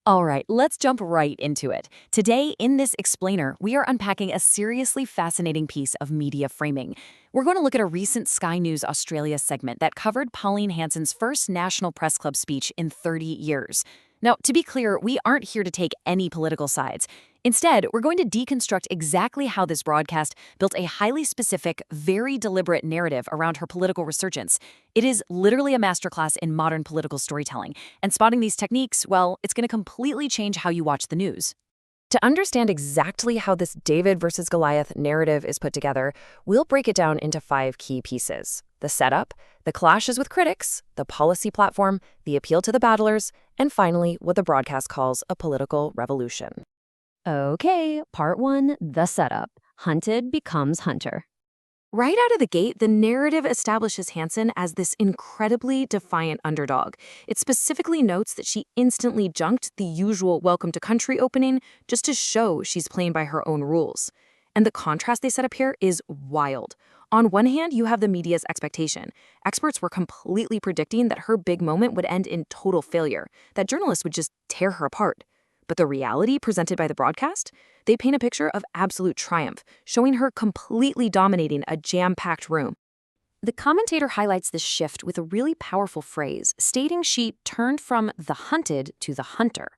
All right, let's jump right into it. Today, in this explainer, we are unpacking a seriously fascinating piece of media framing. We're going to look at a recent Sky News Australia segment that covered Pauline Hanson's first National Press Club speech in 30 years. Now, to be clear, we aren't here to take any political sides. Instead, we're going to deconstruct exactly how this broadcast built a highly specific, very deliberate narrative around her political resurgence. It is literally a masterclass in modern political storytelling, and spotting these techniques, well, it's going to completely change how you watch the news. To understand exactly how this David versus Goliath narrative is put together, we'll break it down into 5 key pieces: the setup, the clashes with critics, the policy platform, the appeal to the battlers, and finally, what the broadcast calls a political revolution. Okay, part 1, the setup. Hunted becomes hunter. Right out of the gate, the narrative establishes Hanson as this incredibly defiant underdog. It specifically notes that she instantly junked the usual welcome to country opening just to show she's playing by her own rules. And the contrast they set up here is wild. On one hand, you have the media's expectation. Experts were completely predicting that her big moment would end in total failure, that journalists would just tear her apart. But the reality presented by the broadcast? They paint a picture of absolute triumph, showing her completely dominating a jam-packed room. The commentator highlights this shift with a really powerful phrase, stating she turned from the hunted to the hunter.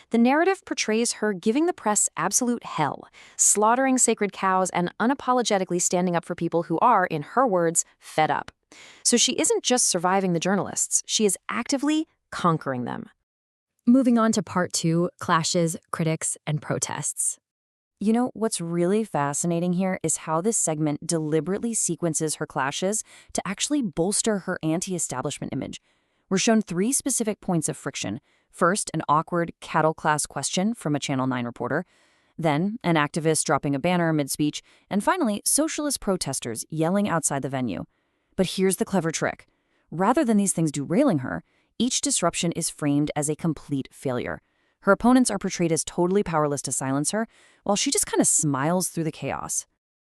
The narrative portrays her giving the press absolute hell, slaughtering sacred cows and unapologetically standing up for people who are, in her words, fed up. So she isn't just surviving the journalists, she is actively conquering them. Moving on to part 2, clashes, critics, and protests. You know, what's really fascinating here is how this segment deliberately sequences her clashes to actually bolster her anti-establishment image. We're shown 3 specific points of friction. First, an awkward cattle class question from a Channel 9 reporter. Then, an activist dropping a banner mid-speech. And finally, socialist protesters yelling outside the venue. But here's the clever trick. Rather than these things derailing her, each disruption is framed as a complete failure. Her opponents are portrayed as totally powerless to silence her, while she just kind of smiles through the chaos.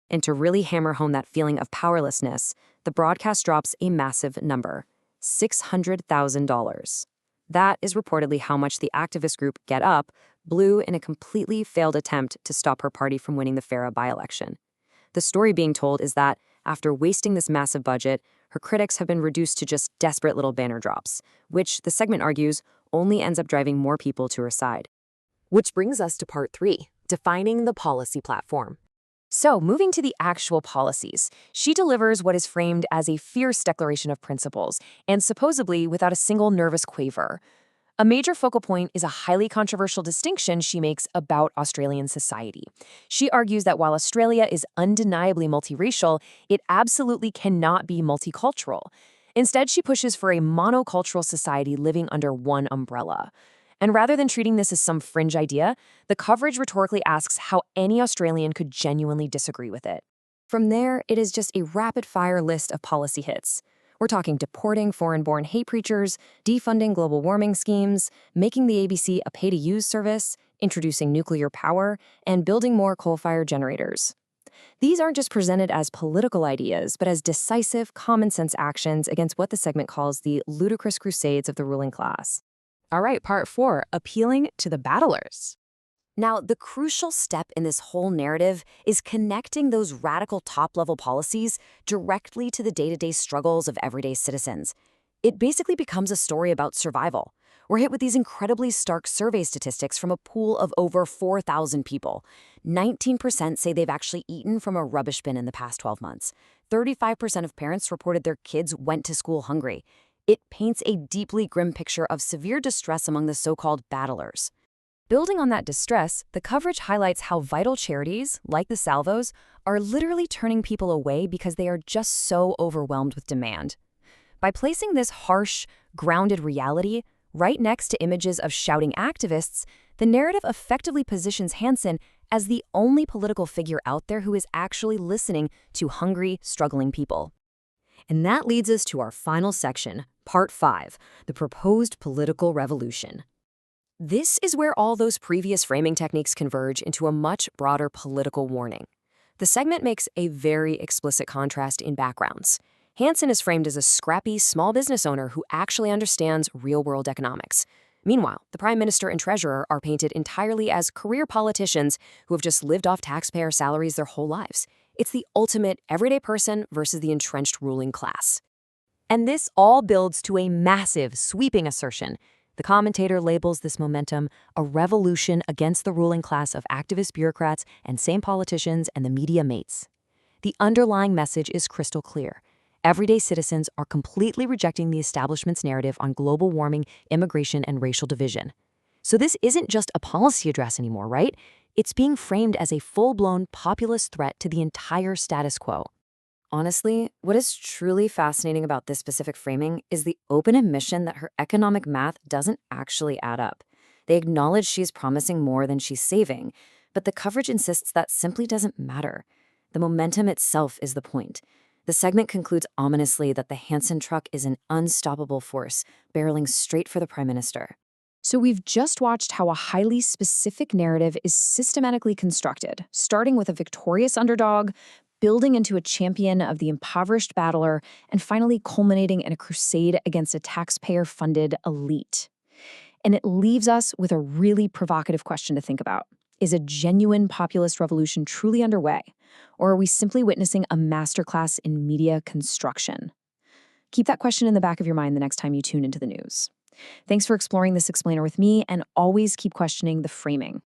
And to really hammer home that feeling of powerlessness, the broadcast drops a massive number: $600,000. That is reportedly how much the activist group Get Up blew in a completely failed attempt to stop her party from winning the Farah by-election. The story being told is that, after wasting this massive budget, her critics have been reduced to just desperate little banner drops, which, the segment argues, only ends up driving more people to her side. Which brings us to part 3, defining the policy platform. So, moving to the actual policies, she delivers what is framed as a fierce declaration of principles, and supposedly without a single nervous quaver. A major focal point is a highly controversial distinction she makes about Australian society. She argues that while Australia is undeniably multiracial, it absolutely cannot be multicultural. Instead, she pushes for a monocultural society living under one umbrella. And rather than treating this as some fringe idea, the coverage rhetorically asks how any Australian could genuinely disagree with it. From there, it is just a rapid-fire list of policy hits. We're talking deporting foreign-born hate preachers, defunding global warming schemes, making the ABC a pay-to-use service, introducing nuclear power, and building more coal-fired generators. These aren't just presented as political ideas, but as decisive, common-sense actions against what the segment calls the ludicrous crusades of the ruling class. All right, part 4, appealing to the battlers. Now, the crucial step in this whole narrative is connecting those radical top-level policies directly to the day-to-day struggles of everyday citizens. It basically becomes a story about survival. We're hit with these incredibly stark survey statistics from a pool of over 4,000 people. 19% say they've actually eaten from a rubbish bin in the past 12 months. 35% of parents reported their kids went to school hungry. It paints a deeply grim picture of severe distress among the so-called battlers. Building on that distress, the coverage highlights how vital charities, like the Salvos, are literally turning people away because they are just so overwhelmed with demand. By placing this harsh, grounded reality right next to images of shouting activists, the narrative effectively positions Hanson as the only political figure out there who is actually listening to hungry, struggling people. And that leads us to our final section, part 5, the proposed political revolution. This is where all those previous framing techniques converge into a much broader political warning. The segment makes a very explicit contrast in backgrounds. Hanson is framed as a scrappy small business owner who actually understands real-world economics. Meanwhile, the prime minister and treasurer are painted entirely as career politicians who have just lived off taxpayer salaries their whole lives. It's the ultimate everyday person versus the entrenched ruling class. And this all builds to a massive, sweeping assertion. The commentator labels this momentum a revolution against the ruling class of activist bureaucrats and same politicians and the media mates. The underlying message is crystal clear. Everyday citizens are completely rejecting the establishment's narrative on global warming, immigration, and racial division. So this isn't just a policy address anymore, right? It's being framed as a full-blown populist threat to the entire status quo. Honestly, what is truly fascinating about this specific framing is the open admission that her economic math doesn't actually add up. They acknowledge she's promising more than she's saving, but the coverage insists that simply doesn't matter. The momentum itself is the point. The segment concludes ominously that the Hanson truck is an unstoppable force, barreling straight for the prime minister. So we've just watched how a highly specific narrative is systematically constructed, starting with a victorious underdog, building into a champion of the impoverished battler, and finally culminating in a crusade against a taxpayer-funded elite. And it leaves us with a really provocative question to think about. Is a genuine populist revolution truly underway, or are we simply witnessing a masterclass in media construction? Keep that question in the back of your mind the next time you tune into the news. Thanks for exploring this explainer with me, and always keep questioning the framing.